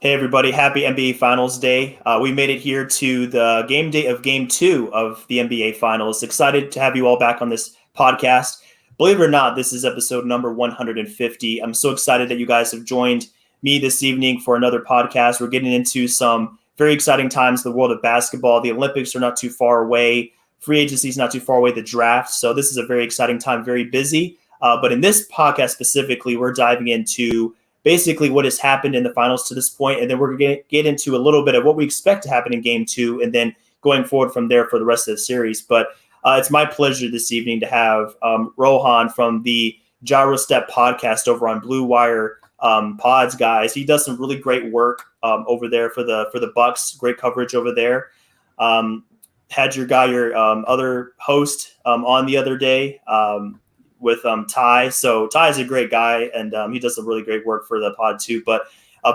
Hey everybody, happy NBA Finals Day. We made it here to the game day of game two of the NBA Finals. Excited to have you all back on this podcast. Believe it or not, this is episode number 150. I'm so excited that you guys have joined me this evening for another podcast. We're getting into some very exciting times in the world of basketball. The Olympics are not too far away. Free agency is not too far away. The draft. So this is a very exciting time, very busy. But in this podcast specifically, we're diving into basically what has happened in the finals to this point, and then we're going to get into a little bit of what we expect to happen in game two, and then going forward from there for the rest of the series. But it's my pleasure this evening to have Rohan from the Gyro Step podcast over on Blue Wire Pods, guys. He does some really great work over there for the Bucks. Great coverage over there. Had your other host on the other day. With Ty. So Ty is a great guy, and he does some really great work for the pod too. But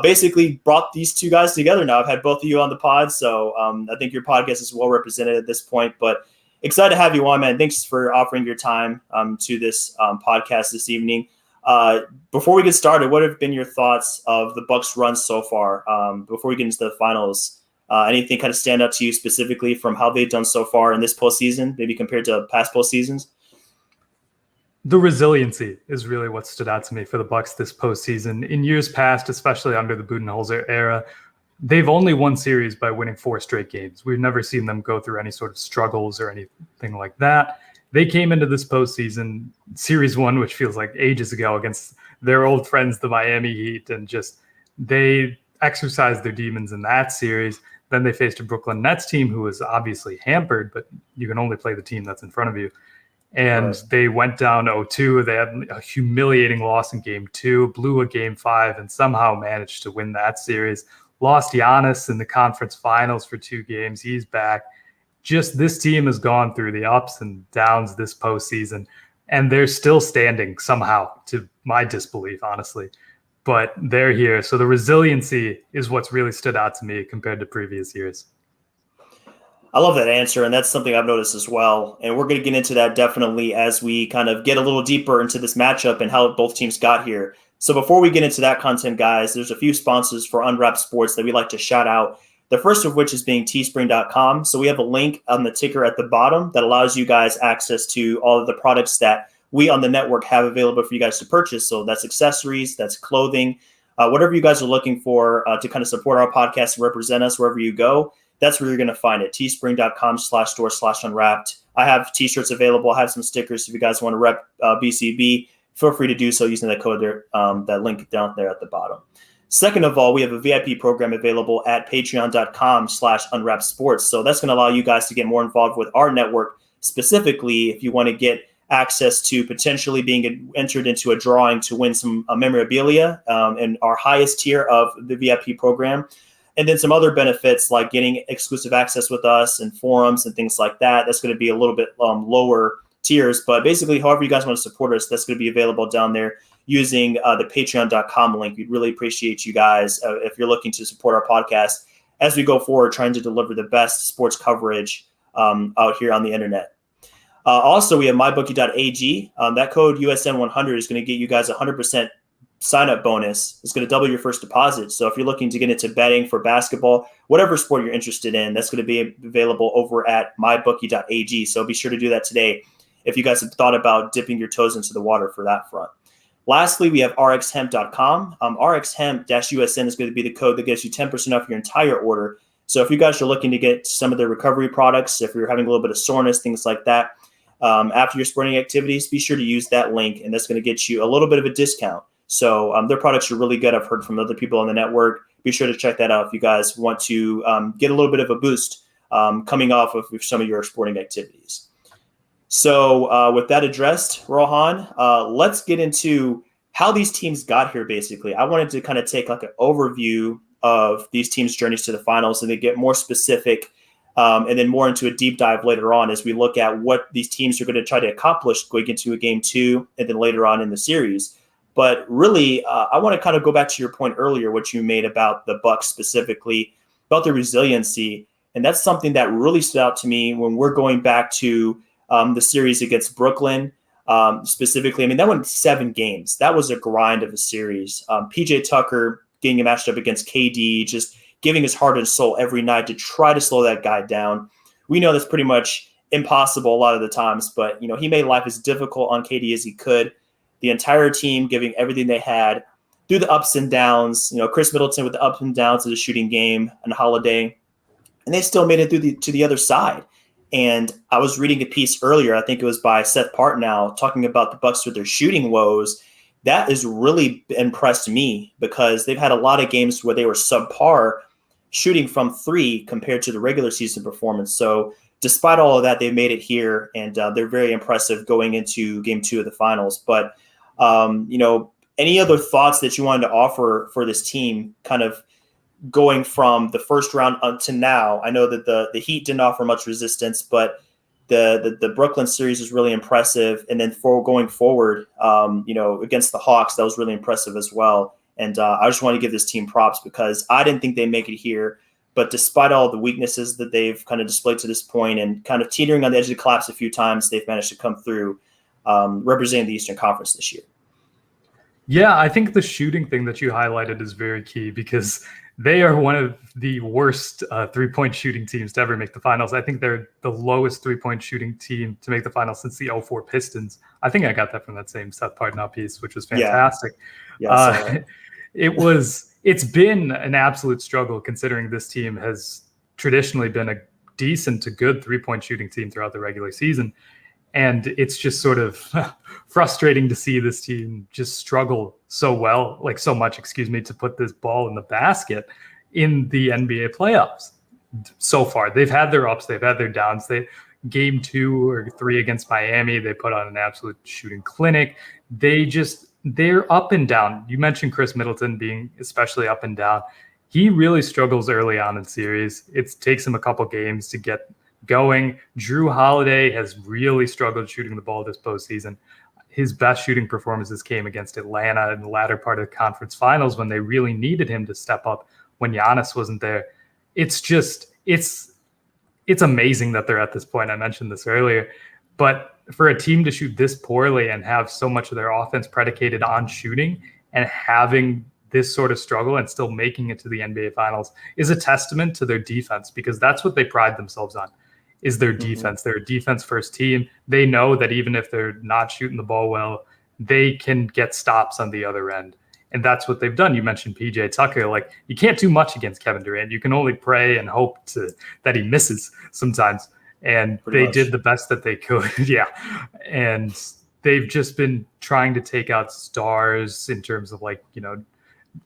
basically brought these two guys together now. I've had both of you on the pod, so I think your podcast is well represented at this point. But excited to have you on, man. Thanks for offering your time to this podcast this evening. Before we get started, what have been your thoughts of the Bucks' run so far? Before we get into the finals, anything kind of stand out to you specifically from how they've done so far in this postseason, maybe compared to past postseasons? The resiliency is really what stood out to me for the Bucks this postseason. In years past, especially under the Budenholzer era, they've only won series by winning 4 straight games. We've never seen them go through any sort of struggles or anything like that. They came into this postseason, series 1, which feels like ages ago, against their old friends, the Miami Heat, and just they exercised their demons in that series. Then they faced a Brooklyn Nets team who was obviously hampered, but you can only play the team that's in front of you. And They went down 0-2. They had a humiliating loss in game 2, blew a game 5, and somehow managed to win that series. Lost Giannis in the conference finals for 2 games. He's back. Just this team has gone through the ups and downs this postseason, and they're still standing somehow, to my disbelief, honestly. But they're here. So the resiliency is what's really stood out to me compared to previous years. I love that answer, and that's something I've noticed as well. And we're going to get into that definitely as we kind of get a little deeper into this matchup and how both teams got here. So before we get into that content, guys, there's a few sponsors for Unwrapped Sports that we like to shout out. The first of which is being teespring.com. So we have a link on the ticker at the bottom that allows you guys access to all of the products that we on the network have available for you guys to purchase. So that's accessories, that's clothing, whatever you guys are looking for to kind of support our podcast and represent us wherever you go. That's where you're going to find it, teespring.com/store/unwrapped. I have t-shirts available. I have some stickers. If you guys want to rep BCB, feel free to do so using that code there, that link down there at the bottom. Second of all, we have a VIP program available at patreon.com/unwrappedsports. So that's going to allow you guys to get more involved with our network. Specifically, if you want to get access to potentially being entered into a drawing to win some memorabilia in our highest tier of the VIP program. And then some other benefits like getting exclusive access with us and forums and things like that. That's going to be a little bit lower tiers. But basically, however you guys want to support us, that's going to be available down there using the patreon.com link. We'd really appreciate you guys if you're looking to support our podcast as we go forward, trying to deliver the best sports coverage out here on the internet. Also, we have mybookie.ag. That code USN100 is going to get you guys 100% sign-up bonus. It's going to double your first deposit. So if you're looking to get into betting for basketball, whatever sport you're interested in, that's going to be available over at mybookie.ag. So be sure to do that today if you guys have thought about dipping your toes into the water for that front. Lastly, we have rxhemp.com. rxhemp-usn is going to be the code that gets you 10% off your entire order. So if you guys are looking to get some of their recovery products, if you're having a little bit of soreness, things like that, after your sporting activities, be sure to use that link, and that's going to get you a little bit of a discount. So their products are really good. I've heard from other people on the network. Be sure to check that out if you guys want to get a little bit of a boost coming off of some of your sporting activities. So with that addressed, Rohan, let's get into how these teams got here, basically. I wanted to kind of take like an overview of these teams' journeys to the finals and then get more specific and then more into a deep dive later on as we look at what these teams are going to try to accomplish going into a game 2 and then later on in the series. But really, I want to kind of go back to your point earlier, what you made about the Bucks specifically, about the resiliency. And that's something that really stood out to me when we're going back to the series against Brooklyn specifically. I mean, that went 7 games. That was a grind of a series. PJ Tucker getting matched up against KD, just giving his heart and soul every night to try to slow that guy down. We know that's pretty much impossible a lot of the times, but he made life as difficult on KD as he could. The entire team giving everything they had through the ups and downs. Chris Middleton with the ups and downs of the shooting game and Holiday, and they still made it to the other side. And I was reading a piece earlier, I think it was by Seth Partnow, talking about the Bucks with their shooting woes. That has really impressed me because they've had a lot of games where they were subpar shooting from three compared to the regular season performance. So despite all of that, they've made it here, and they're very impressive going into Game 2 of the finals. But, any other thoughts that you wanted to offer for this team kind of going from the first round to now? I know that the Heat didn't offer much resistance, but the Brooklyn series is really impressive. And then going forward, against the Hawks, that was really impressive as well. And I just want to give this team props because I didn't think they'd make it here. But despite all the weaknesses that they've kind of displayed to this point and kind of teetering on the edge of the collapse a few times, they've managed to come through representing the Eastern Conference this year. Yeah, I think the shooting thing that you highlighted is very key because they are one of the worst three-point shooting teams to ever make the finals. I think they're the lowest three-point shooting team to make the finals since the 04 Pistons. I think I got that from that same Seth Partnow piece, which was fantastic. Yeah, it's been an absolute struggle considering this team has traditionally been a decent to good three-point shooting team throughout the regular season. And it's just sort of frustrating to see this team just struggle so much, to put this ball in the basket in the NBA playoffs. So far, they've had their ups, they've had their downs. Game 2 or 3 against Miami, they put on an absolute shooting clinic. They're up and down. You mentioned Chris Middleton being especially up and down. He really struggles early on in series. It takes him a couple games to get going. Jrue Holiday has really struggled shooting the ball this postseason. His best shooting performances came against Atlanta in the latter part of the conference finals when they really needed him to step up when Giannis wasn't there. It's amazing that they're at this point. I mentioned this earlier, but for a team to shoot this poorly and have so much of their offense predicated on shooting and having this sort of struggle and still making it to the NBA finals is a testament to their defense, because that's what they pride themselves on. Is their defense. They're a defense-first team. They know that even if they're not shooting the ball well, they can get stops on the other end. And that's what they've done. You mentioned PJ Tucker. Like, you can't do much against Kevin Durant. You can only pray and hope that he misses sometimes. And Pretty much. Did the best that they could. Yeah. And they've just been trying to take out stars in terms of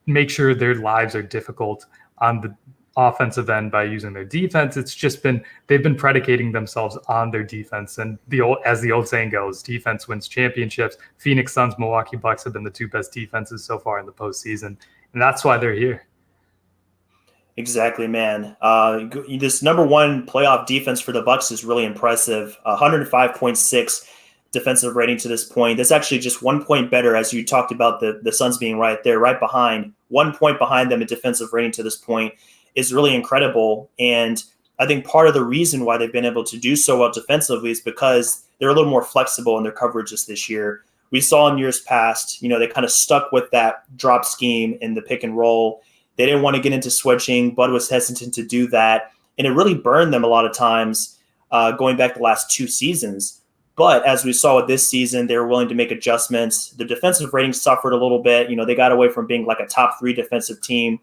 make sure their lives are difficult on the offensive end by using their defense. It's just they've been predicating themselves on their defense. And as the old saying goes, defense wins championships. Phoenix Suns, Milwaukee Bucks have been the two best defenses so far in the postseason. And that's why they're here. Exactly, man. This number one playoff defense for the Bucks is really impressive. 105.6 defensive rating to this point. That's actually just 1 point better, as you talked about the Suns being right there, right behind, 1 point behind them in defensive rating to this point is really incredible. And I think part of the reason why they've been able to do so well defensively is because they're a little more flexible in their coverages this year. We saw in years past, they kind of stuck with that drop scheme in the pick and roll. They didn't want to get into switching. Bud was hesitant to do that. And it really burned them a lot of times going back the last 2 seasons. But as we saw with this season, they were willing to make adjustments. The defensive rating suffered a little bit. They got away from being like a top 3 defensive team.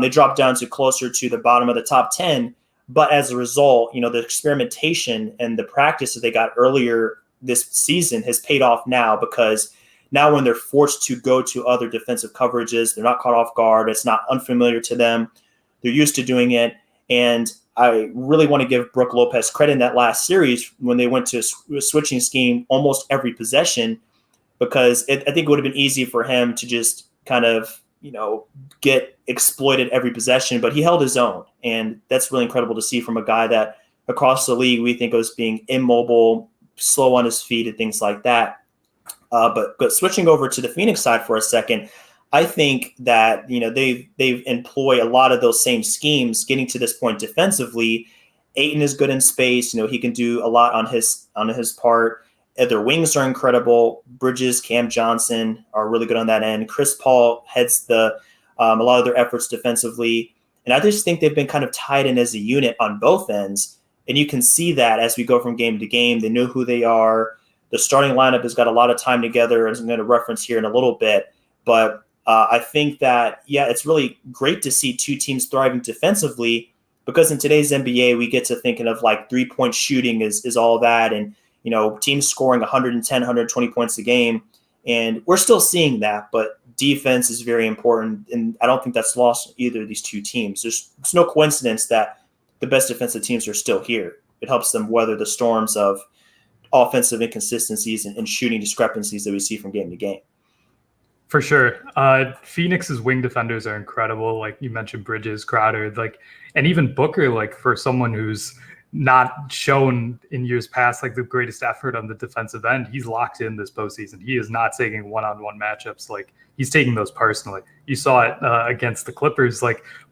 They dropped down to closer to the bottom of the top 10. But as a result, the experimentation and the practice that they got earlier this season has paid off now, because now when they're forced to go to other defensive coverages, they're not caught off guard. It's not unfamiliar to them. They're used to doing it. And I really want to give Brook Lopez credit in that last series when they went to a switching scheme almost every possession, because I think it would have been easy for him to just kind of, get exploited every possession, but he held his own. And that's really incredible to see from a guy that across the league we think of as being immobile, slow on his feet and things like that. But switching over to the Phoenix side for a second, I think that, they've employed a lot of those same schemes getting to this point defensively. Ayton is good in space. He can do a lot on his part. Their wings are incredible. Bridges, Cam Johnson are really good on that end. Chris Paul heads the a lot of their efforts defensively. And I just think they've been kind of tied in as a unit on both ends. And you can see that as we go from game to game. They know who they are. The starting lineup has got a lot of time together, as I'm going to reference here in a little bit. But I think that, it's really great to see two teams thriving defensively, because in today's NBA, we get to thinking of like 3-point shooting is all that. And, teams scoring 110, 120 points a game. And we're still seeing that, but defense is very important. And I don't think that's lost either of these two teams. It's no coincidence that the best defensive teams are still here. It helps them weather the storms of offensive inconsistencies and shooting discrepancies that we see from game to game. For sure. Phoenix's wing defenders are incredible. Like you mentioned, Bridges, Crowder, and even Booker, for someone who's not shown in years past the greatest effort on the defensive end, he's locked in this postseason. He is not taking one-on-one matchups. He's taking those personally. You saw it against the Clippers.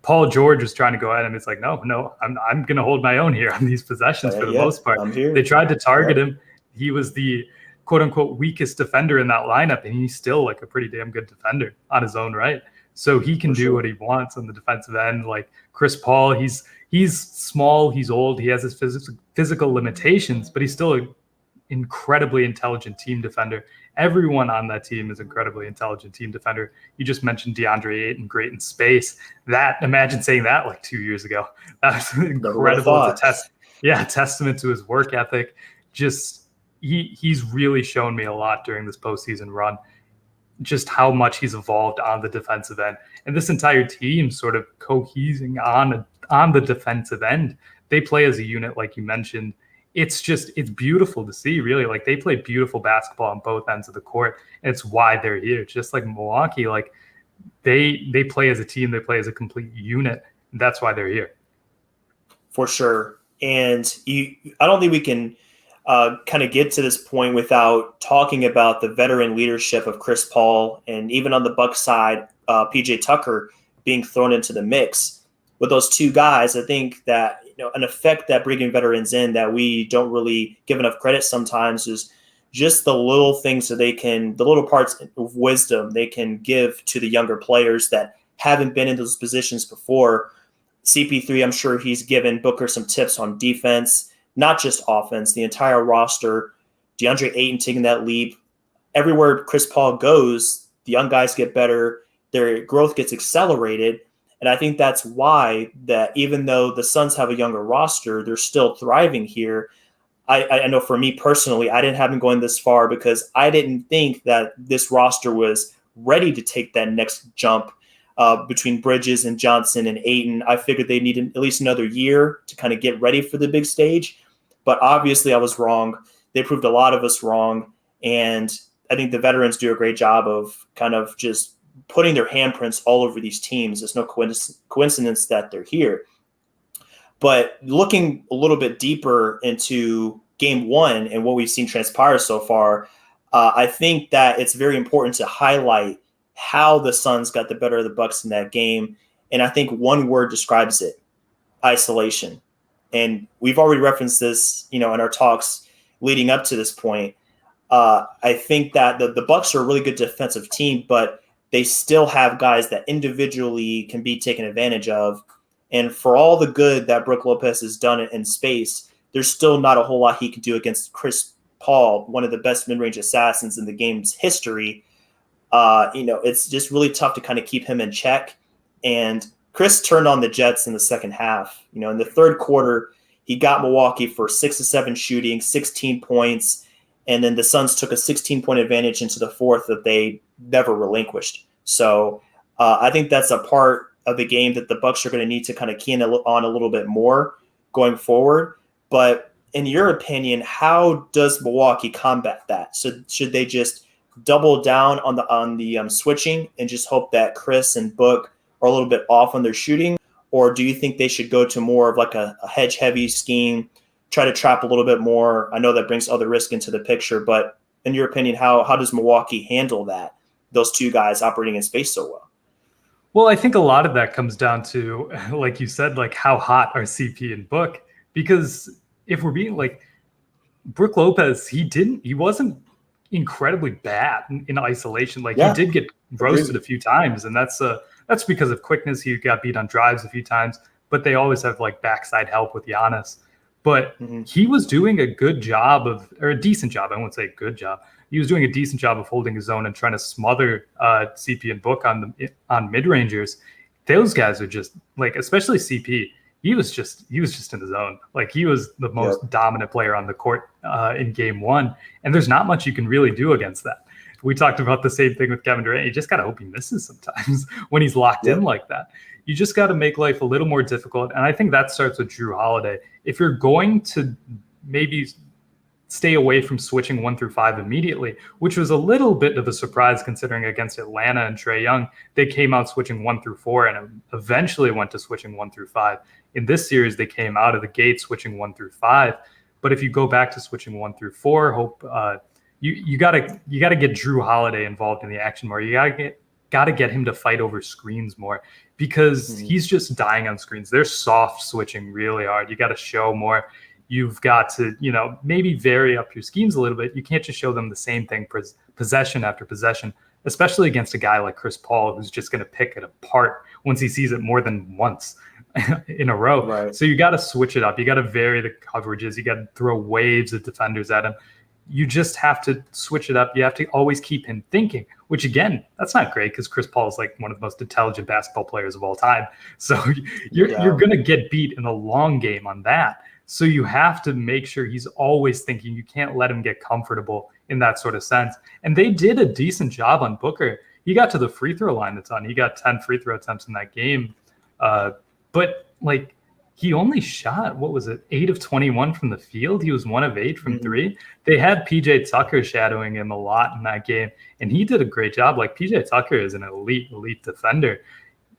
Paul George was trying to go at him. It's no, I'm going to hold my own here on these possessions for the most part. They tried to target him. He was the quote-unquote weakest defender in that lineup, and he's still a pretty damn good defender on his own right. So he can do what he wants on the defensive end. Chris Paul, he's small, he's old, he has his physical limitations, but he's still an incredibly intelligent team defender. Everyone on that team is incredibly intelligent team defender. You just mentioned DeAndre Ayton, great in space. Imagine saying that 2 years ago. That was incredible as a testament to his work ethic. He's really shown me a lot during this postseason run, just how much he's evolved on the defensive end. And this entire team sort of cohesing on the defensive end. They play as a unit, like you mentioned. It's beautiful to see, really. They play beautiful basketball on both ends of the court. And it's why they're here. Just like Milwaukee, they play as a team, they play as a complete unit. And that's why they're here. For sure. And I don't think we can kind of get to this point without talking about the veteran leadership of Chris Paul, and even on the Bucks side, PJ Tucker being thrown into the mix. With those two guys, I think that an effect that bringing veterans in that we don't really give enough credit sometimes is just the little things that the little parts of wisdom they can give to the younger players that haven't been in those positions before. CP3, I'm sure he's given Booker some tips on defense, not just offense, the entire roster. DeAndre Ayton taking that leap. Everywhere Chris Paul goes, the young guys get better. Their growth gets accelerated. And I think that's why that even though the Suns have a younger roster, they're still thriving here. I know for me personally, I didn't have them going this far because I didn't think that this roster was ready to take that next jump between Bridges and Johnson and Ayton. I figured they needed at least another year to kind of get ready for the big stage. But obviously I was wrong. They proved a lot of us wrong. And I think the veterans do a great job of kind of just putting their handprints all over these teams. There's no coincidence that they're here. But looking a little bit deeper into game one and what we've seen transpire so far, I think that it's very important to highlight how the Suns got the better of the Bucks in that game. And I think one word describes it: isolation. And we've already referenced this, in our talks leading up to this point. I think that the Bucks are a really good defensive team, but they still have guys that individually can be taken advantage of. And for all the good that Brook Lopez has done in space, there's still not a whole lot he can do against Chris Paul, one of the best mid-range assassins in the game's history. It's just really tough to kind of keep him in check. And Chris turned on the Jets in the second half. In the third quarter, he got Milwaukee for 6 of 7 shooting, 16 points. And then the Suns took a 16-point advantage into the fourth that they never relinquished. So I think that's a part of the game that the Bucks are going to need to kind of key in on a little bit more going forward. But in your opinion, how does Milwaukee combat that? So should they just double down on the switching and just hope that Chris and Book are a little bit off on their shooting? Or do you think they should go to more of a hedge-heavy scheme, try to trap a little bit more? I know that brings other risk into the picture, but in your opinion, how does Milwaukee handle that, those two guys operating in space so well? Well, I think a lot of that comes down to, like you said, how hot are CP and Book? Because if we're being Brook Lopez, he wasn't incredibly bad in isolation. He did get roasted a few times, and that's because of quickness. He got beat on drives a few times, but they always have like backside help with Giannis. But he was doing a good job or a decent job. I won't say good job. He was doing a decent job of holding his own and trying to smother CP and Book on mid rangers. Those guys are just like, especially CP. He was just in his zone. Like, he was the most dominant player on the court in game one, and there's not much you can really do against that. We talked about the same thing with Kevin Durant. You just got to hope he misses sometimes when he's locked in like that. You just got to make life a little more difficult. And I think that starts with Drew Holiday. If you're going to maybe stay away from switching 1 through 5 immediately, which was a little bit of a surprise considering against Atlanta and Trae Young, they came out switching 1 through 4 and eventually went to switching 1 through 5. In this series, they came out of the gate switching 1 through 5. But if you go back to switching 1 through 4, you gotta get Drew Holiday involved in the action more. You gotta get him to fight over screens more, because he's just dying on screens. They're soft switching really hard. You got to show more. You've got to, maybe vary up your schemes a little bit. You can't just show them the same thing possession after possession, especially against a guy like Chris Paul, who's just going to pick it apart once he sees it more than once in a row. Right. So you got to switch it up. You got to vary the coverages. You got to throw waves of defenders at him. You just have to switch it up. You have to always keep him thinking, which again, that's not great because Chris Paul is like one of the most intelligent basketball players of all time. So you're going to get beat in the long game on that. So you have to make sure he's always thinking. You can't let him get comfortable in that sort of sense. And they did a decent job on Booker. He got to the free throw line a ton. He got 10 free throw attempts in that game. But like, he only shot, 8 of 21 from the field. He was 1 of 8 from 3. They had PJ Tucker shadowing him a lot in that game, and he did a great job. Like, PJ Tucker is an elite defender.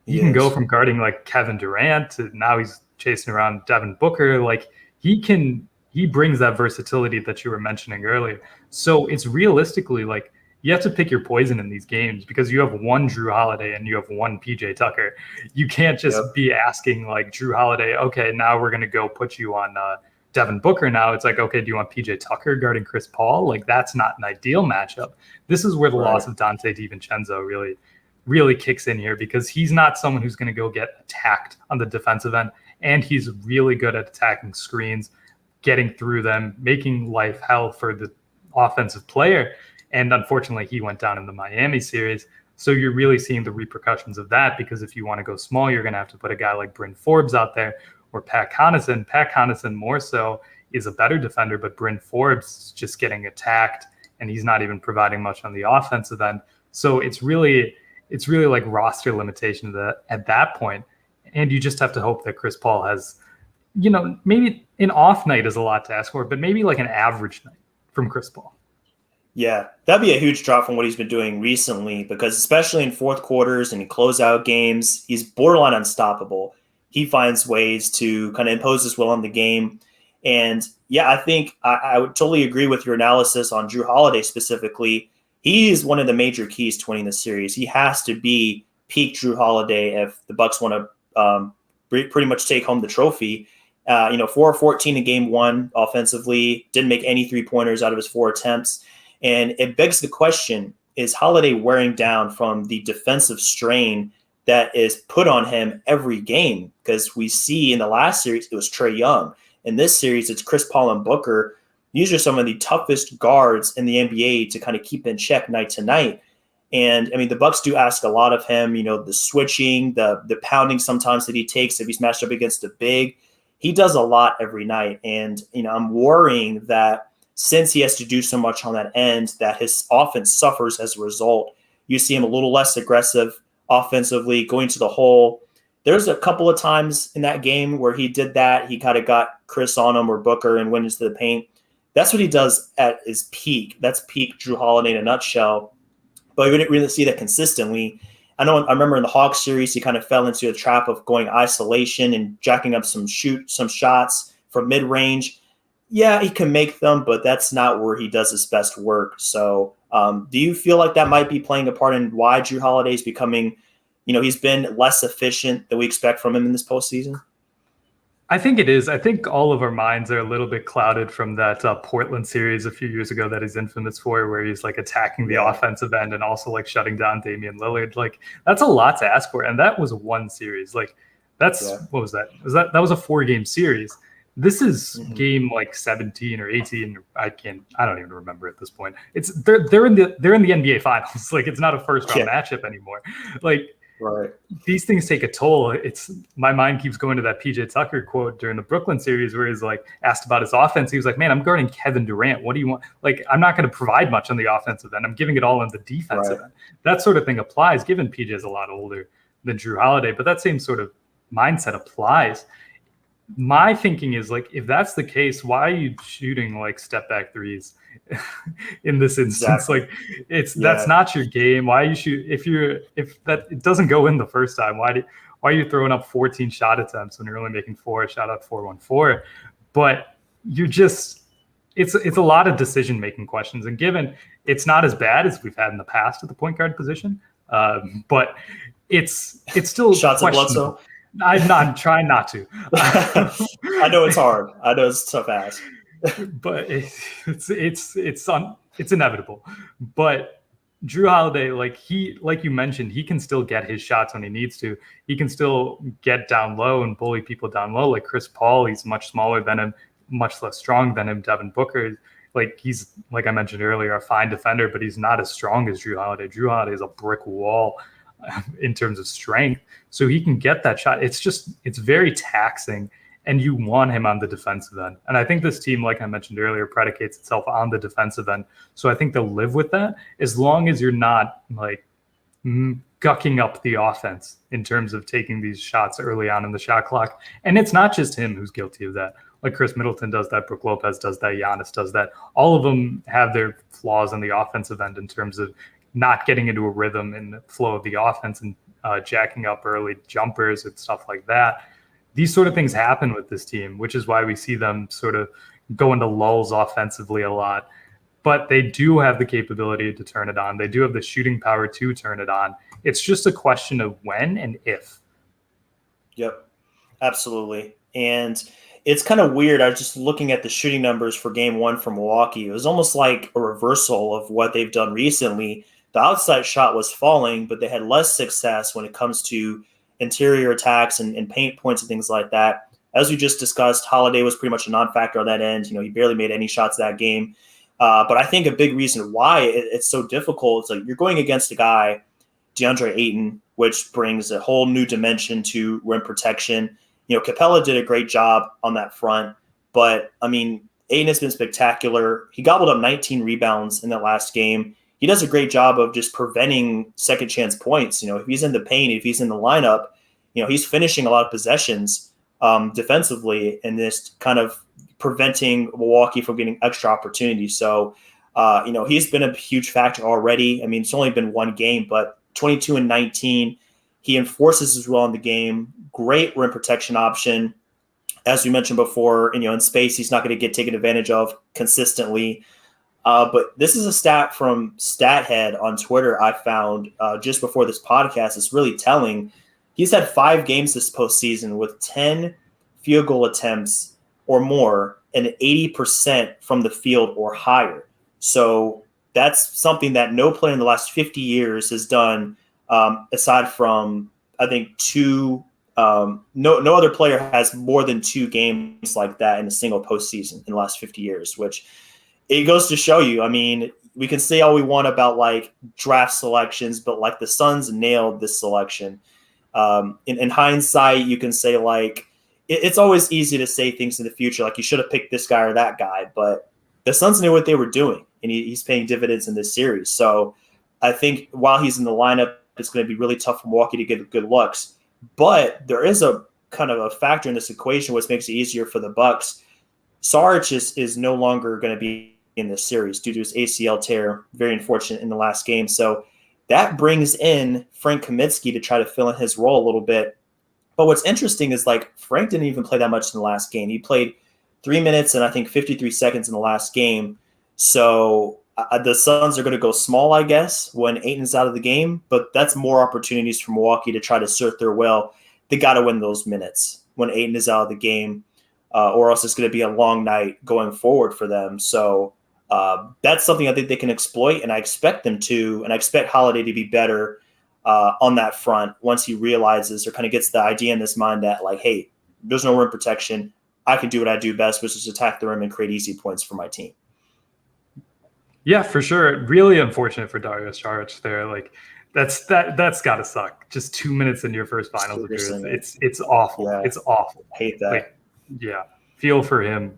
He can go from guarding like Kevin Durant to now he's chasing around Devin Booker. Like, he brings that versatility that you were mentioning earlier. So it's realistically like, you have to pick your poison in these games because you have one Drew Holiday and you have one PJ Tucker. You can't just be asking like Drew Holiday, okay, now we're going to go put you on Devin Booker. Now it's like, okay, do you want PJ Tucker guarding Chris Paul? Like, that's not an ideal matchup. This is where the loss of Dante DiVincenzo really kicks in here, because he's not someone who's going to go get attacked on the defensive end. And he's really good at attacking screens, getting through them, making life hell for the offensive player. And unfortunately, he went down in the Miami series. So you're really seeing the repercussions of that, because if you want to go small, you're going to have to put a guy like Bryn Forbes out there or Pat Connaughton. Pat Connaughton more so is a better defender, but Bryn Forbes is just getting attacked, and he's not even providing much on the offensive end. So it's really like roster limitation at that point. And you just have to hope that Chris Paul has, maybe an off night is a lot to ask for, but maybe like an average night from Chris Paul. Yeah, that'd be a huge drop from what he's been doing recently, because especially in fourth quarters and in closeout games, he's borderline unstoppable. He finds ways to kind of impose his will on the game. And yeah, I think I would totally agree with your analysis on Drew Holiday specifically. He is one of the major keys to winning the series. He has to be peak Drew Holiday if the Bucks want to pretty much take home the trophy. 4 of 14 in game one offensively, didn't make any 3-pointers out of his 4 attempts. And it begs the question, is Holiday wearing down from the defensive strain that is put on him every game? Because we see in the last series, it was Trae Young. In this series, it's Chris Paul and Booker. These are some of the toughest guards in the NBA to kind of keep in check night to night. And I mean, the Bucks do ask a lot of him, the switching, the pounding sometimes that he takes if he's matched up against a big. He does a lot every night. And, I'm worrying that since he has to do so much on that end, that his offense suffers as a result. You see him a little less aggressive offensively, going to the hole. There's a couple of times in that game where he did that. He kind of got Chris on him or Booker and went into the paint. That's what he does at his peak. That's peak Drew Holiday in a nutshell. But we didn't really see that consistently. I remember in the Hawks series, he kind of fell into a trap of going isolation and jacking up some shots from mid-range. Yeah, he can make them, but that's not where he does his best work. So do you feel like that might be playing a part in why Drew Holiday is becoming, he's been less efficient than we expect from him in this postseason? I think it is. I think all of our minds are a little bit clouded from that Portland series a few years ago that he's infamous for, where he's like attacking the offensive end and also like shutting down Damian Lillard. Like that's a lot to ask for, and that was one series. Like that's what was that? That was a 4-game series. This is game like 17 or 18. I don't even remember at this point. They're in the NBA finals. Like it's not a first round matchup anymore. Like. Right. These things take a toll. My mind keeps going to that PJ Tucker quote during the Brooklyn series where he's like asked about his offense. He was like, man, I'm guarding Kevin Durant. What do you want? Like, I'm not going to provide much on the offensive end. I'm giving it all on the defensive end. That sort of thing applies, given PJ is a lot older than Drew Holiday, but that same sort of mindset applies. My thinking is like, if that's the case, why are you shooting like step back threes in this instance? Exactly. Like that's not your game. Why you shoot if that it doesn't go in the first time? Why are you throwing up 14 shot attempts when you're only making 4? Shout out 414. But you're just it's a lot of decision making questions. And given it's not as bad as we've had in the past at the point guard position, but it's still shots at Bledsoe. I'm trying not to. I know it's hard. I know it's tough ask. But it's inevitable. But Drew Holiday, like you mentioned, he can still get his shots when he needs to. He can still get down low and bully people down low. Like Chris Paul, he's much smaller than him, much less strong than him. Devin Booker, like he's like I mentioned earlier, a fine defender, but he's not as strong as Drew Holiday. Drew Holiday is a brick wall in terms of strength, so he can get that shot. It's very taxing, and you want him on the defensive end. And I think this team, like I mentioned earlier, predicates itself on the defensive end. So I think they'll live with that as long as you're not like gucking up the offense in terms of taking these shots early on in the shot clock. And it's not just him who's guilty of that. Like Chris Middleton does that, Brook Lopez does that, Giannis does that. All of them have their flaws on the offensive end in terms of not getting into a rhythm in the flow of the offense and jacking up early jumpers and stuff like that. These sort of things happen with this team, which is why we see them sort of go into lulls offensively a lot. But they do have the capability to turn it on. They do have the shooting power to turn it on. It's just a question of when and if. Yep, absolutely. And it's kind of weird. I was just looking at the shooting numbers for game 1 from Milwaukee. It was almost like a reversal of what they've done recently. The outside shot was falling, but they had less success when it comes to interior attacks and paint points and things like that. As we just discussed, Holiday was pretty much a non-factor on that end. He barely made any shots that game. But I think a big reason why it's so difficult is like you're going against a guy, DeAndre Ayton, which brings a whole new dimension to rim protection. Capella did a great job on that front, but I mean, Ayton has been spectacular. He gobbled up 19 rebounds in that last game. He does a great job of just preventing second chance points. If he's in the paint, if he's in the lineup, he's finishing a lot of possessions defensively and this kind of preventing Milwaukee from getting extra opportunities. So, he's been a huge factor already. I mean, it's only been one game, but 22 and 19, he enforces his will in the game. Great rim protection option. As we mentioned before, in space, he's not going to get taken advantage of consistently. But this is a stat from StatHead on Twitter I found just before this podcast. It's really telling. He's had 5 games this postseason with 10 field goal attempts or more and 80% from the field or higher. So that's something that no player in the last 50 years has done, aside from, I think, 2 no other player has more than 2 games like that in a single postseason in the last 50 years, which it goes to show you. I mean, we can say all we want about like draft selections, but like the Suns nailed this selection. In hindsight, you can say like it's always easy to say things in the future, like you should have picked this guy or that guy, but the Suns knew what they were doing, and he's paying dividends in this series. So I think while he's in the lineup, it's going to be really tough for Milwaukee to get good looks. But there is a kind of a factor in this equation which makes it easier for the Bucks. Sarge is no longer going to be in this series due to his ACL tear. Very unfortunate in the last game. So that brings in Frank Kaminsky to try to fill in his role a little bit. But what's interesting is like Frank didn't even play that much in the last game. He played 3 minutes and I think 53 seconds in the last game. So the Suns are going to go small, I guess, when Ayton's out of the game. But that's more opportunities for Milwaukee to try to assert their will. They got to win those minutes. when Ayton is out of the game, or else it's going to be a long night going forward for them. So that's something I think they can exploit, and I expect them to, and I expect Holiday to be better on that front once he realizes or kind of gets the idea in his mind that, like, hey, there's no rim protection. I can do what I do best, which is attack the rim and create easy points for my team. Yeah, for sure. Really unfortunate for Dario Saric there. Like that's got to suck. Just 2 minutes in your first finals appearance. It's awful. Yeah. It's awful. Hate that. Like, yeah, feel for him.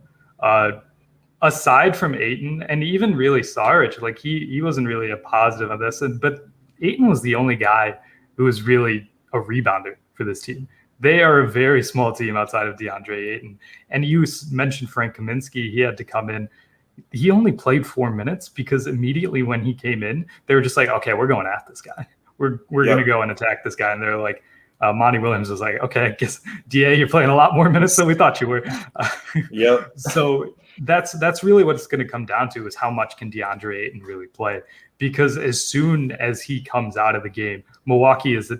Aside from Ayton and even really Saric, like he wasn't really a positive on this, but Ayton was the only guy who was really a rebounder for this team. They are a very small team outside of DeAndre Ayton. And you mentioned Frank Kaminsky. He had to come in. He only played 4 minutes because immediately when he came in, they were just like, okay, we're going at this guy. We're going to go and attack this guy. And they're like, Monty Williams was like, okay, I guess DA, you're playing a lot more minutes than we thought you were. Yep. So that's really what it's going to come down to, is how much can DeAndre Ayton really play? Because as soon as he comes out of the game, Milwaukee is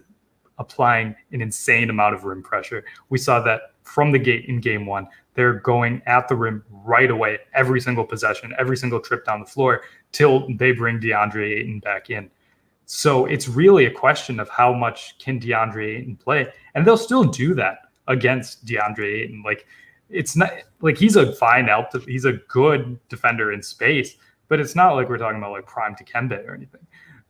applying an insane amount of rim pressure. We saw that from the gate in game one. They're going at the rim right away, every single possession, every single trip down the floor, till they bring DeAndre Ayton back in. So it's really a question of how much can DeAndre Ayton play. And they'll still do that against DeAndre Ayton. Like, it's not like he's a he's a good defender in space, but it's not like we're talking about like prime Dikembe or anything.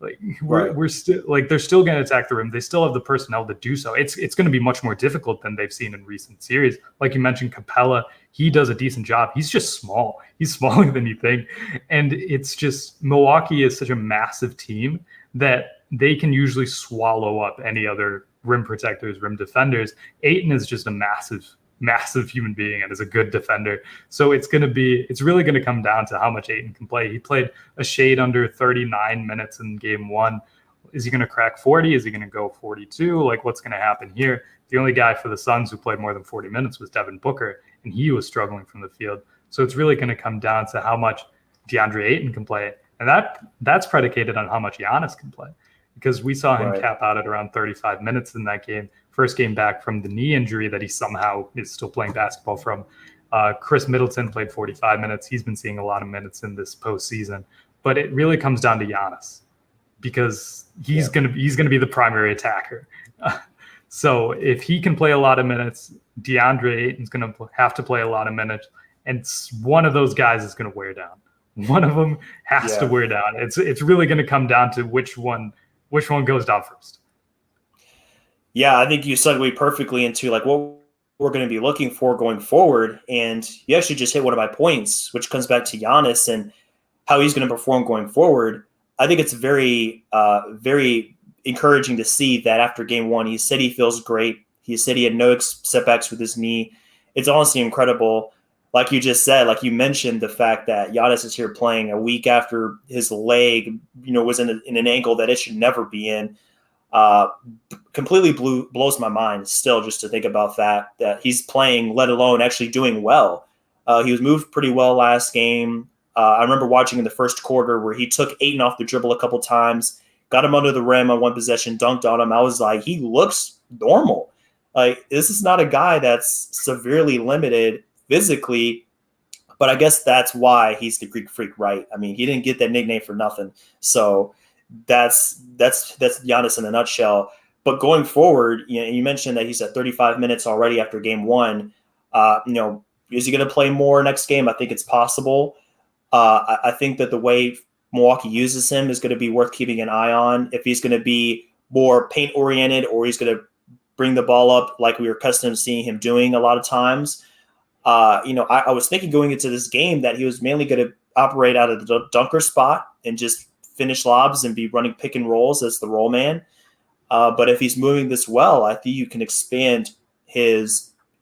Like we're still like, they're still going to attack the rim. They still have the personnel to do so. It's going to be much more difficult than they've seen in recent series. Like you mentioned, Capella, he does a decent job. He's just small. He's smaller than you think. And it's just, Milwaukee is such a massive team that they can usually swallow up any other rim protectors, rim defenders. Ayton is just a massive human being and is a good defender. So it's really going to come down to how much Ayton can play. He played a shade under 39 minutes in game one. Is he going to crack 40? Is he going to go 42? Like, what's going to happen here? The only guy for the Suns who played more than 40 minutes was Devin Booker, and he was struggling from the field. So it's really going to come down to how much DeAndre Ayton can play. And that's predicated on how much Giannis can play, because we saw him cap out at around 35 minutes in that game. First game back from the knee injury that he somehow is still playing basketball from. Chris Middleton played 45 minutes. He's been seeing a lot of minutes in this postseason, but it really comes down to Giannis, because he's gonna be the primary attacker. So if he can play a lot of minutes, DeAndre Ayton's gonna have to play a lot of minutes, and one of those guys is gonna wear down. One of them has to wear down. It's really gonna come down to which one goes down first. Yeah, I think you segued perfectly into like what we're going to be looking for going forward. And you actually just hit one of my points, which comes back to Giannis and how he's going to perform going forward. I think it's very, very encouraging to see that after game one, he said he feels great. He said he had no setbacks with his knee. It's honestly incredible. Like you just said, like you mentioned, the fact that Giannis is here playing a week after his leg, was in an angle that it should never be in. Completely blows my mind still just to think about that he's playing, let alone actually doing well. He was moved pretty well last game. I remember watching in the first quarter where he took Ayton off the dribble a couple times, got him under the rim on one possession, dunked on him. I was like, he looks normal. Like, this is not a guy that's severely limited physically, but I guess that's why he's the Greek freak, right? I mean, he didn't get that nickname for nothing. So that's Giannis in a nutshell. But going forward, you mentioned that he's at 35 minutes already after game one. Is he going to play more next game? I think it's possible. I think that the way Milwaukee uses him is going to be worth keeping an eye on. If he's going to be more paint oriented, or he's going to bring the ball up like we were accustomed to seeing him doing a lot of times. I was thinking going into this game that he was mainly going to operate out of the dunker spot and just finish lobs and be running pick and rolls as the roll man. But if he's moving this well, I think you can expand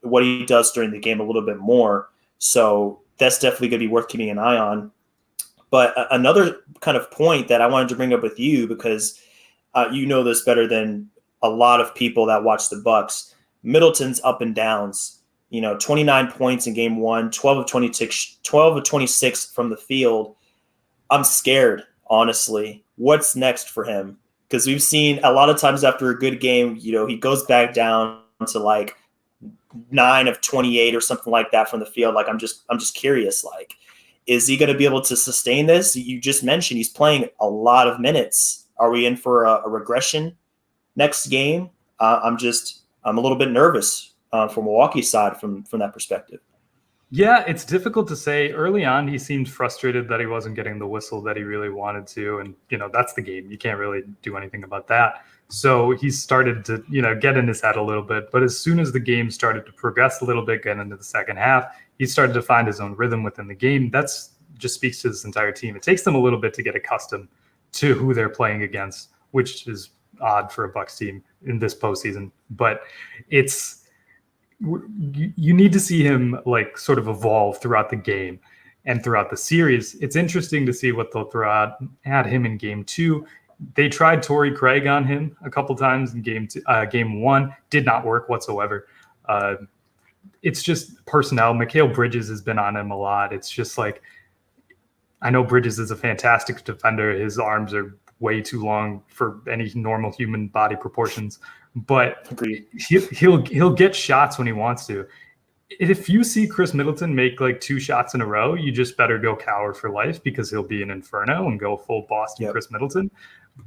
what he does during the game a little bit more. So that's definitely going to be worth keeping an eye on. But another kind of point that I wanted to bring up with you, because you know this better than a lot of people that watch the Bucks, Middleton's up and downs. 29 points in game one, 12 of 26 from the field. I'm scared, honestly. What's next for him? Because we've seen a lot of times after a good game, he goes back down to like 9 of 28 or something like that from the field. Like, I'm just curious, like, is he going to be able to sustain this? You just mentioned he's playing a lot of minutes. Are we in for a regression next game? I'm a little bit nervous from Milwaukee's side from that perspective. Yeah, it's difficult to say. Early on, he seemed frustrated that he wasn't getting the whistle that he really wanted to. And, that's the game. You can't really do anything about that. So he started to, get in his head a little bit. But as soon as the game started to progress a little bit, get into the second half, he started to find his own rhythm within the game. That's just speaks to this entire team. It takes them a little bit to get accustomed to who they're playing against, which is odd for a Bucks team in this postseason. But you need to see him like sort of evolve throughout the game and throughout the series. It's interesting to see what they'll throw at him in game 2. They tried Torrey Craig on him a couple times in game 1, did not work whatsoever. It's just personnel. Mikal Bridges has been on him a lot. It's just like, I know Bridges is a fantastic defender. His arms are way too long for any normal human body proportions, but he'll get shots when he wants to. If you see Chris Middleton make like 2 shots in a row, you just better go cower for life, because he'll be an inferno and go full Boston Chris Middleton.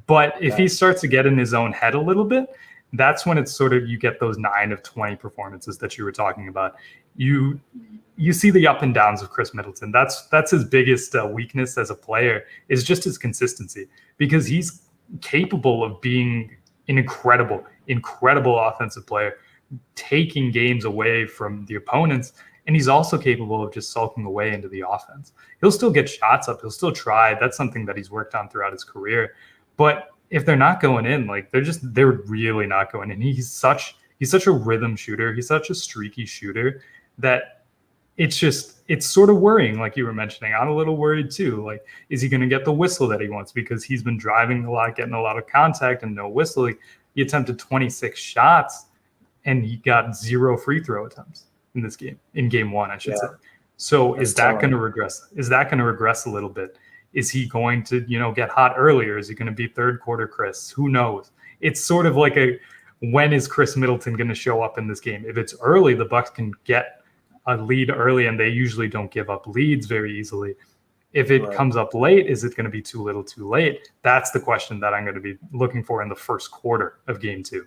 But if he starts to get in his own head a little bit, that's when it's sort of, you get those 9 of 20 performances that you were talking about. You see the up and downs of Chris Middleton. That's his biggest weakness as a player, is just his consistency, because he's capable of being an incredible offensive player, taking games away from the opponents. And he's also capable of just sulking away into the offense. He'll still get shots up. He'll still try. That's something that he's worked on throughout his career. But if they're not going in, like they're really not going in. He's such a rhythm shooter. He's such a streaky shooter that it's sort of worrying, like you were mentioning. I'm a little worried too. Like, is he going to get the whistle that he wants? Because he's been driving a lot, getting a lot of contact, and no whistle. He attempted 26 shots and he got 0 free throw attempts in this game, in game 1, I should say. So is that going to regress? Is that going to regress a little bit? Is he going to, get hot earlier? Is he going to be third quarter Chris? Who knows? It's sort of like when is Chris Middleton going to show up in this game? If it's early, the Bucks can get a lead early, and they usually don't give up leads very easily. If it comes up late, is it going to be too little too late? That's the question that I'm going to be looking for in the first quarter of game 2.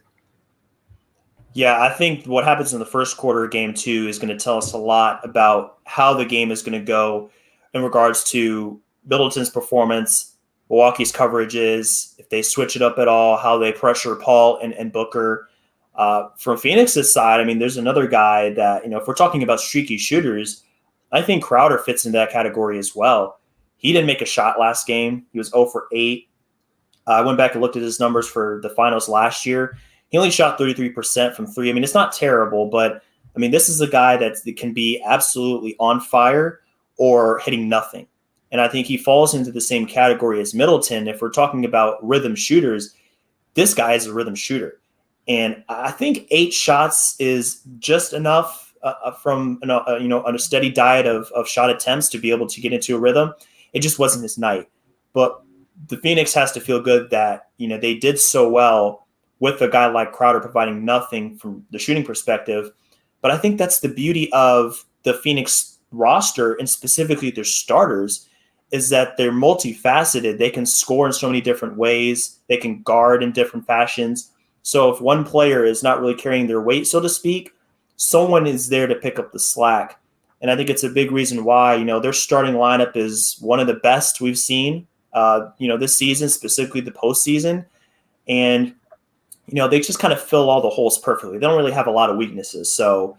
Yeah, I think what happens in the first quarter of game 2 is going to tell us a lot about how the game is going to go in regards to Middleton's performance, Milwaukee's coverages, if they switch it up at all, how they pressure Paul and Booker. From Phoenix's side, I mean, there's another guy that, if we're talking about streaky shooters, I think Crowder fits into that category as well. He didn't make a shot last game. He was 0 for 8. I went back and looked at his numbers for the finals last year. He only shot 33% from 3. I mean, it's not terrible, but I mean, this is a guy that can be absolutely on fire or hitting nothing. And I think he falls into the same category as Middleton. If we're talking about rhythm shooters, this guy is a rhythm shooter. And I think 8 shots is just enough from on a steady diet of shot attempts to be able to get into a rhythm. It just wasn't his night. But the Phoenix has to feel good that they did so well with a guy like Crowder providing nothing from the shooting perspective. But I think that's the beauty of the Phoenix roster, and specifically their starters, is that they're multifaceted. They can score in so many different ways. They can guard in different fashions. So if one player is not really carrying their weight, so to speak, someone is there to pick up the slack. And I think it's a big reason why, their starting lineup is one of the best we've seen, this season, specifically the postseason. And, they just kind of fill all the holes perfectly. They don't really have a lot of weaknesses. So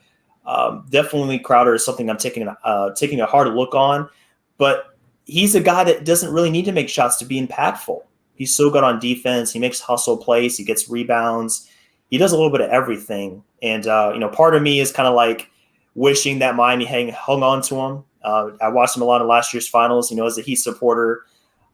definitely Crowder is something I'm taking a hard look on. But he's a guy that doesn't really need to make shots to be impactful. He's so good on defense. He makes hustle plays. He gets rebounds. He does a little bit of everything. And, part of me is kind of like wishing that Miami hung on to him. I watched him a lot in last year's finals, as a Heat supporter.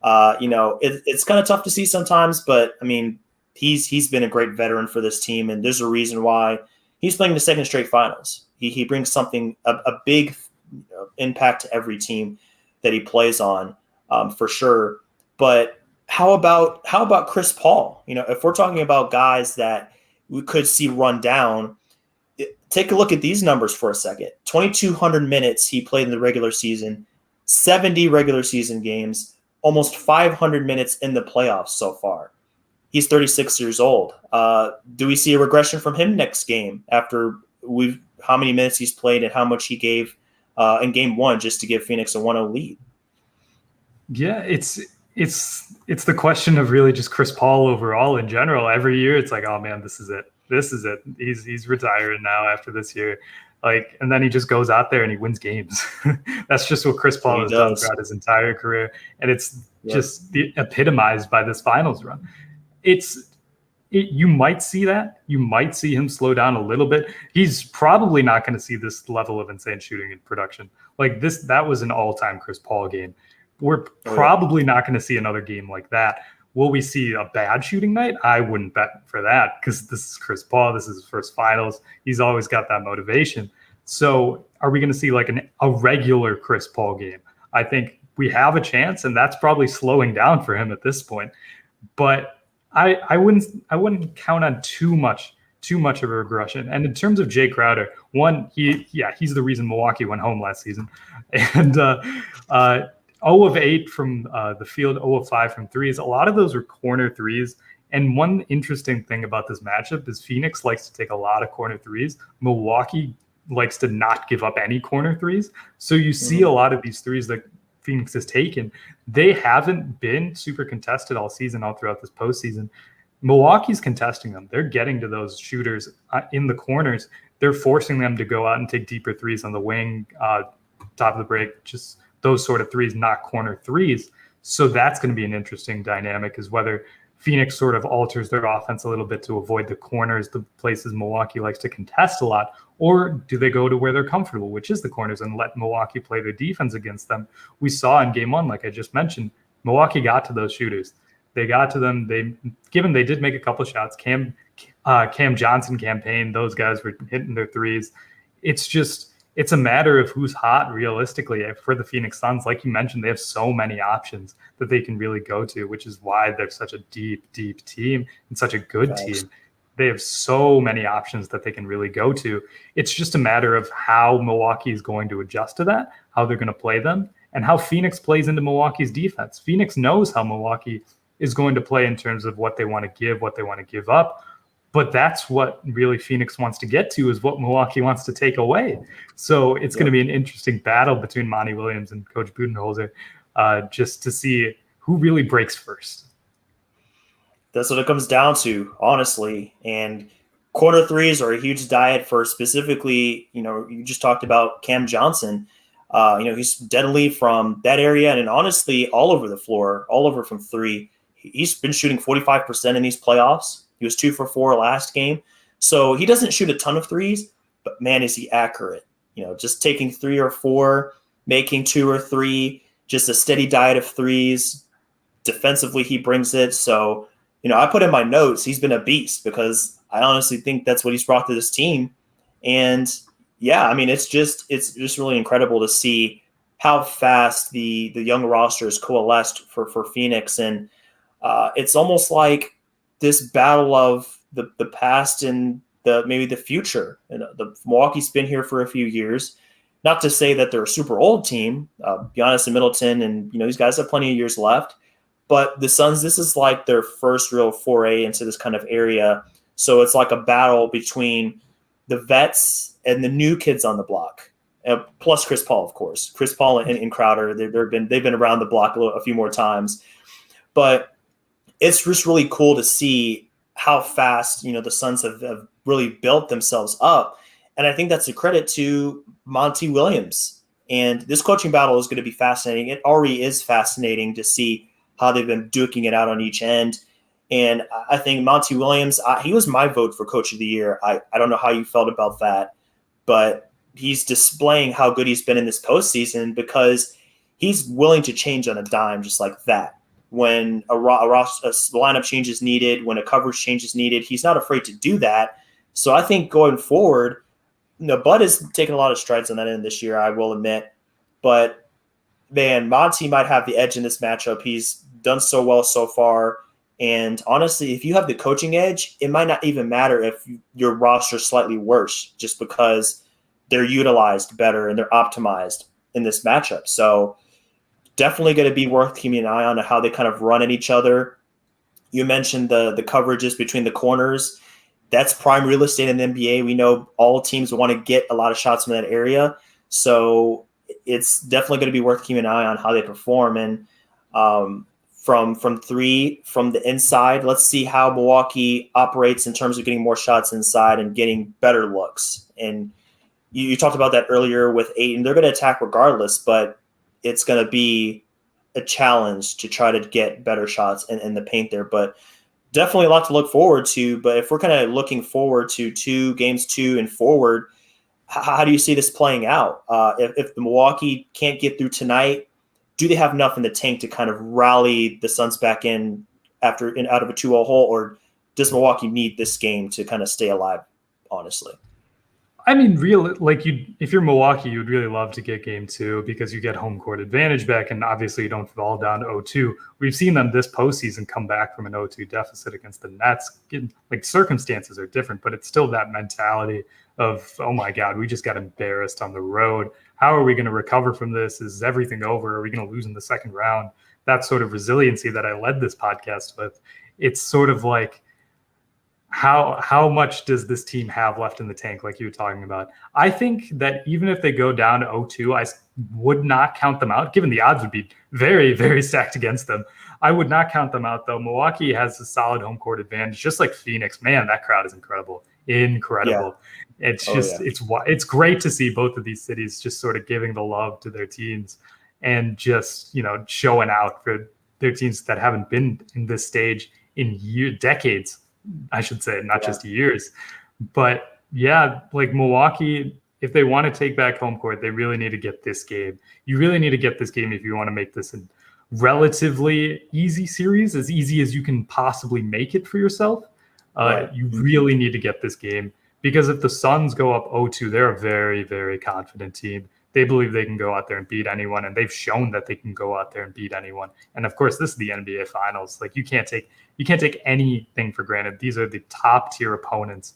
It's kind of tough to see sometimes, but, I mean, he's been a great veteran for this team, and there's a reason why he's playing the second straight finals. He brings something, a big impact to every team that he plays on, for sure. But how about Chris Paul? If we're talking about guys that we could see run down, take a look at these numbers for a second. 2,200 minutes he played in the regular season, 70 regular season games, almost 500 minutes in the playoffs so far. He's 36 years old. Do we see a regression from him next game after how many minutes he's played and how much he gave in game one just to give Phoenix a 1-0 lead? Yeah, it's the question of really just Chris Paul overall in general. Every year it's like, oh man, this is it. He's retiring now after this year. Like, and then he just goes out there and he wins games. That's just what Chris Paul has done throughout his entire career. And it's just epitomized by this finals run. You might see that. You might see him slow down a little bit. He's probably not going to see this level of insane shooting and production. Like that was an all-time Chris Paul game. We're probably not going to see another game like that. Will we see a bad shooting night? I wouldn't bet for that because this is Chris Paul. This is his first finals. He's always got that motivation. So are we going to see like a regular Chris Paul game? I think we have a chance, and that's probably slowing down for him at this point. But I wouldn't count on too much of a regression. And in terms of Jay Crowder, he's the reason Milwaukee went home last season. And 0 of 8 from the field, 0 of 5 from threes. A lot of those were corner threes. And one interesting thing about this matchup is Phoenix likes to take a lot of corner threes. Milwaukee likes to not give up any corner threes. So you see a lot of these threes that Phoenix has taken. They haven't been super contested all season, all throughout this postseason. Milwaukee's contesting them. They're getting to those shooters in the corners. They're forcing them to go out and take deeper threes on the wing, top of the break, just those sort of threes, not corner threes. So that's going to be an interesting dynamic, is whether Phoenix sort of alters their offense a little bit to avoid the corners, the places Milwaukee likes to contest a lot, or do they go to where they're comfortable, which is the corners, and let Milwaukee play their defense against them? We saw in game one, like I just mentioned, Milwaukee got to those shooters. They got to them. They did make a couple of shots. Cam Johnson campaign, those guys were hitting their threes. It's a matter of who's hot realistically for the Phoenix Suns. Like you mentioned, they have so many options that they can really go to, which is why they're such a deep, deep team and such a good team. They have so many options that they can really go to. It's just a matter of how Milwaukee is going to adjust to that, how they're going to play them, and how Phoenix plays into Milwaukee's defense. Phoenix knows how Milwaukee is going to play in terms of what they want to give, what they want to give up. But that's what really Phoenix wants to get to, is what Milwaukee wants to take away. So it's going to be an interesting battle between Monty Williams and Coach Budenholzer, just to see who really breaks first. That's what it comes down to, honestly. And corner threes are a huge diet for specifically, you just talked about Cam Johnson. He's deadly from that area and honestly all over the floor, all over from three. He's been shooting 45% in these playoffs. He was 2 for 4 last game. So he doesn't shoot a ton of threes, but man, is he accurate. Just taking 3 or 4, making 2 or 3, just a steady diet of threes. Defensively, he brings it. So, I put in my notes, he's been a beast, because I honestly think that's what he's brought to this team. And yeah, I mean, it's just really incredible to see how fast the young roster has coalesced for Phoenix. And it's almost like this battle of the past and maybe the future. The Milwaukee's been here for a few years. Not to say that they're a super old team. Giannis and Middleton and these guys have plenty of years left. But the Suns, this is like their first real foray into this kind of area. So it's like a battle between the vets and the new kids on the block, plus Chris Paul, of course. Chris Paul and Crowder, they've been around the block a few more times. But it's just really cool to see how fast the Suns have really built themselves up. And I think that's a credit to Monty Williams. And this coaching battle is going to be fascinating. It already is fascinating to see how they've been duking it out on each end. And I think Monty Williams, he was my vote for Coach of the Year. I don't know how you felt about that, but he's displaying how good he's been in this postseason because he's willing to change on a dime just like that. When a lineup change is needed, when a coverage change is needed, he's not afraid to do that. So I think going forward, Bud has taken a lot of strides on that end this year, I will admit. But, man, Monty might have the edge in this matchup. He's done so well so far. And honestly, if you have the coaching edge, it might not even matter if your roster is slightly worse, just because they're utilized better and they're optimized in this matchup. So definitely going to be worth keeping an eye on how they kind of run at each other. You mentioned the coverages between the corners. That's prime real estate in the NBA. We know all teams want to get a lot of shots from that area. So it's definitely going to be worth keeping an eye on how they perform. And from three, from the inside, let's see how Milwaukee operates in terms of getting more shots inside and getting better looks. And you talked about that earlier with Ayton. They're going to attack regardless, but it's going to be a challenge to try to get better shots in the paint there. But definitely a lot to look forward to. But if we're kind of looking forward to games 2 and forward, how do you see this playing out? If the Milwaukee can't get through tonight, do they have enough in the tank to kind of rally the Suns back in out of a 2-0 hole, or does Milwaukee need this game to kind of stay alive, honestly? I mean, if you're Milwaukee, you'd really love to get game 2 because you get home court advantage back, and obviously you don't fall down to 0-2. We've seen them this postseason come back from an 0-2 deficit against the Nets. Circumstances are different, but it's still that mentality of, oh my God, we just got embarrassed on the road. How are we going to recover from this? Is everything over? Are we going to lose in the second round? That sort of resiliency that I led this podcast with. It's sort of like, how much does this team have left in the tank, like you were talking about? I think that even if they go down to 0-2, I would not count them out, given the odds would be very, very stacked against them. I would not count them out, though. Milwaukee has a solid home court advantage, just like Phoenix. Man, that crowd is incredible. Incredible. Yeah. It's great to see both of these cities just sort of giving the love to their teams and just, showing out for their teams that haven't been in this stage in decades. I should say, not just years. But yeah, like Milwaukee, if they want to take back home court, they really need to get this game. You really need to get this game if you want to make this a relatively easy series, as easy as you can possibly make it for yourself. Right. You really need to get this game, because if the Suns go up 0-2, they're a very, very confident team. They believe they can go out there and beat anyone, and they've shown that they can go out there and beat anyone. And of course, this is the NBA Finals. Like, you can't take anything for granted. These are the top tier opponents.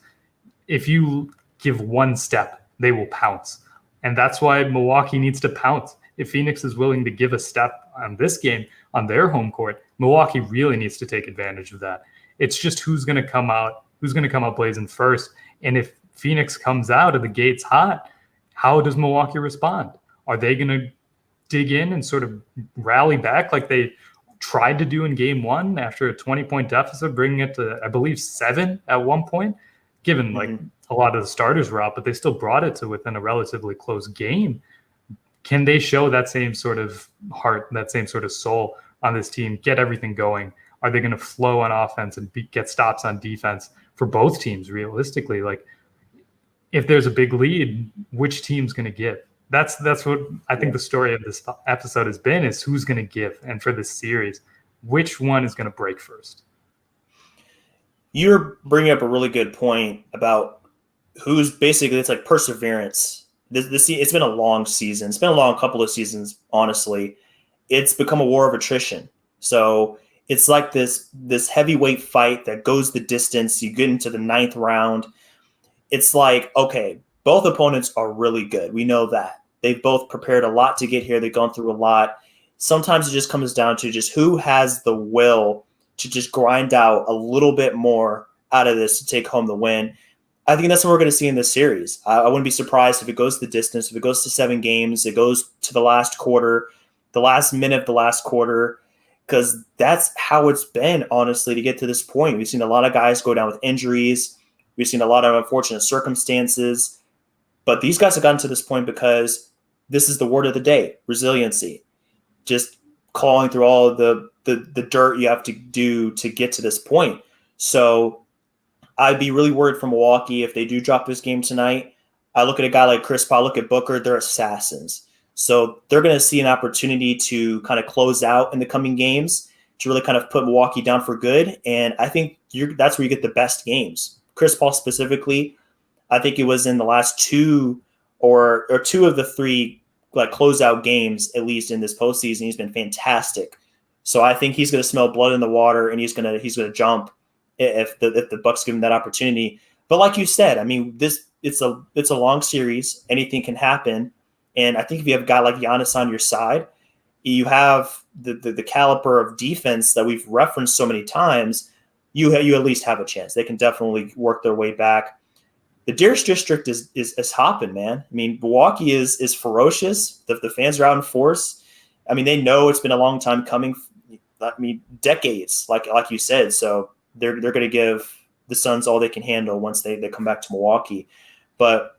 If you give one step, they will pounce. And that's why Milwaukee needs to pounce. If Phoenix is willing to give a step on this game on their home court, Milwaukee really needs to take advantage of that. It's just who's going to come out blazing first. And if Phoenix comes out of the gates hot, how does Milwaukee respond? Are they going to dig in and sort of rally back like they tried to do in game 1 after a 20-point deficit, bringing it to, I believe, 7 at one point, given like a lot of the starters were out, but they still brought it to within a relatively close game. Can they show that same sort of heart, that same sort of soul on this team, get everything going? Are they going to flow on offense and get stops on defense for both teams realistically? Like, if there's a big lead, which team's going to give? That's what I think the story of this episode has been, is who's going to give. And for this series, which one is going to break first? You're bringing up a really good point about who's basically, it's like perseverance. It's been a long season. It's been a long couple of seasons, honestly. It's become a war of attrition. So it's like this heavyweight fight that goes the distance. You get into the 9th round. It's like, okay, both opponents are really good. We know that. They've both prepared a lot to get here. They've gone through a lot. Sometimes it just comes down to just who has the will to just grind out a little bit more out of this to take home the win. I think that's what we're going to see in this series. I wouldn't be surprised if it goes the distance, if it goes to 7 games, it goes to the last quarter, the last minute of the last quarter, because that's how it's been, honestly, to get to this point. We've seen a lot of guys go down with injuries. We've seen a lot of unfortunate circumstances, but these guys have gotten to this point because this is the word of the day: resiliency. Just clawing through all of the dirt you have to do to get to this point. So I'd be really worried for Milwaukee if they do drop this game tonight. I look at a guy like Chris Paul, look at Booker, they're assassins. So they're going to see an opportunity to kind of close out in the coming games to really kind of put Milwaukee down for good. And I think that's where you get the best games. Chris Paul specifically, I think it was in the last 2 or 2 of the 3 like closeout games, at least in this postseason, he's been fantastic. So I think he's going to smell blood in the water, and he's going to jump if the Bucks give him that opportunity. But like you said, I mean, it's a long series. Anything can happen, and I think if you have a guy like Giannis on your side, you have the caliber of defense that we've referenced so many times. You at least have a chance. They can definitely work their way back. The Deerest District is hopping, man. I mean, Milwaukee is ferocious. The fans are out in force. I mean, they know it's been a long time coming. I mean, decades, like you said. So they're going to give the Suns all they can handle once they come back to Milwaukee. But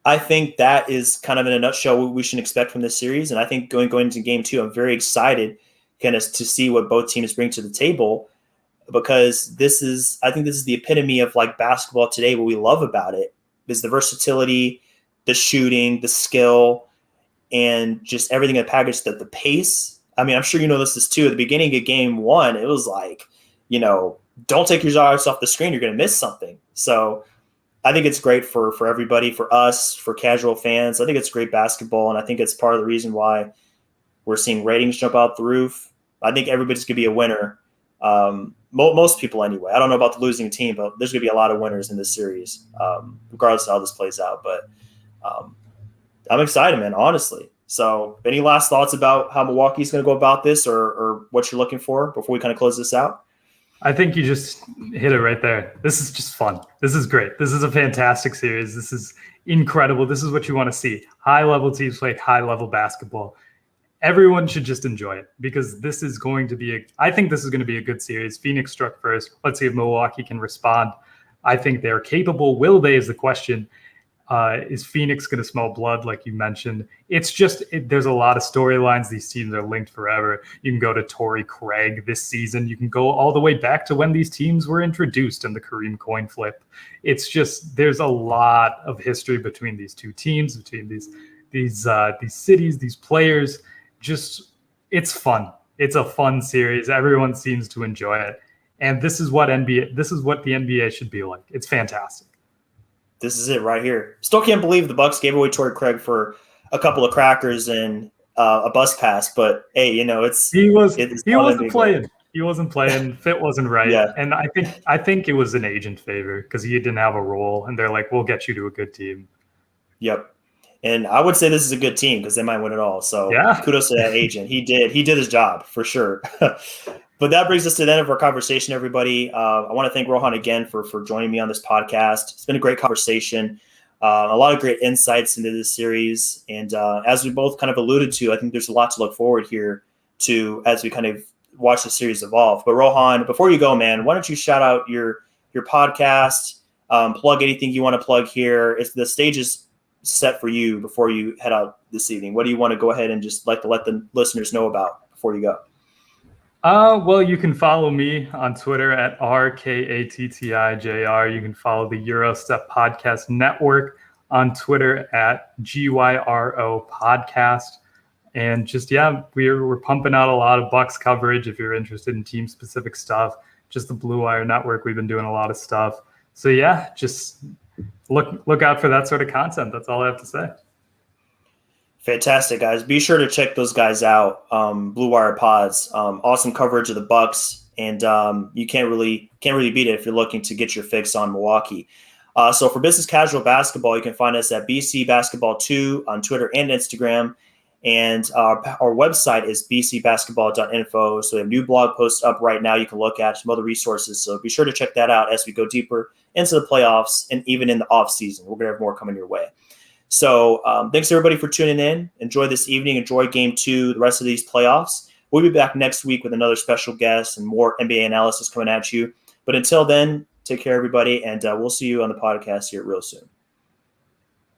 I think that is kind of in a nutshell what we should expect from this series. And I think going into game 2, I'm very excited kind of to see what both teams bring to the table, because I think this is the epitome of like basketball today. What we love about it is the versatility, the shooting, the skill, and just everything in the package, that the pace. I mean, I'm sure you know this is too. At the beginning of game 1, it was like, don't take your eyes off the screen. You're going to miss something. So I think it's great for everybody, for us, for casual fans. I think it's great basketball, and I think it's part of the reason why we're seeing ratings jump out the roof. I think everybody's going to be a winner. Most people anyway. I don't know about the losing team, but there's going to be a lot of winners in this series, regardless of how this plays out. But I'm excited, man, honestly. So any last thoughts about how Milwaukee's going to go about this, or what you're looking for before we kind of close this out? I think you just hit it right there. This is just fun. This is great. This is a fantastic series. This is incredible. This is what you want to see. High-level teams play high-level basketball. Everyone should just enjoy it, because this is going to be I think this is going to be a good series. Phoenix struck first. Let's see if Milwaukee can respond. I think they're capable. Will they is the question. Is Phoenix going to smell blood, like you mentioned? It's just there's a lot of storylines. These teams are linked forever. You can go to Torrey Craig this season. You can go all the way back to when these teams were introduced in the Kareem coin flip. It's just there's a lot of history between these two teams, between these cities, these players. Just it's fun. It's a fun series. Everyone seems to enjoy it, and this is what the NBA should be like. It's fantastic. This is it right here. Still can't believe the Bucks gave away Torrey Craig for a couple of crackers and a bus pass. But hey, he wasn't playing. He wasn't playing. Fit wasn't right. Yeah. And I think it was an agent favor, because he didn't have a role, and they're like, "We'll get you to a good team." Yep. And I would say this is a good team, because they might win it all. So yeah. Kudos to that agent. He did his job for sure. But that brings us to the end of our conversation, everybody. I want to thank Rohan again for joining me on this podcast. It's been a great conversation, a lot of great insights into this series. And as we both kind of alluded to, I think there's a lot to look forward here to as we kind of watch the series evolve. But Rohan, before you go, man, why don't you shout out your podcast, plug anything you want to plug here. The stage is set for you before you head out this evening. What do you want to go ahead and just like to let the listeners know about before you go? Well, you can follow me on Twitter at RKATTIJR. You can follow the Eurostep Podcast Network on Twitter at GYRO Podcast. And just, we're pumping out a lot of Bucks coverage. If you're interested in team specific stuff, just the Blue Wire Network, we've been doing a lot of stuff. So just look out for that sort of content. That's all I have to say. Fantastic, guys. Be sure to check those guys out. Blue Wire Pods, awesome coverage of the Bucks, and you can't really beat it if you're looking to get your fix on Milwaukee. So for business casual basketball, you can find us at BC Basketball 2 on Twitter and Instagram, and our website is bcbasketball.info. So we have new blog posts up right now you can look at, some other resources. So be sure to check that out as we go deeper into the playoffs and even in the off season. We're gonna have more coming your way. So thanks, everybody, for tuning in. Enjoy this evening. Enjoy Game 2, the rest of these playoffs. We'll be back next week with another special guest and more NBA analysis coming at you. But until then, take care, everybody, and we'll see you on the podcast here real soon.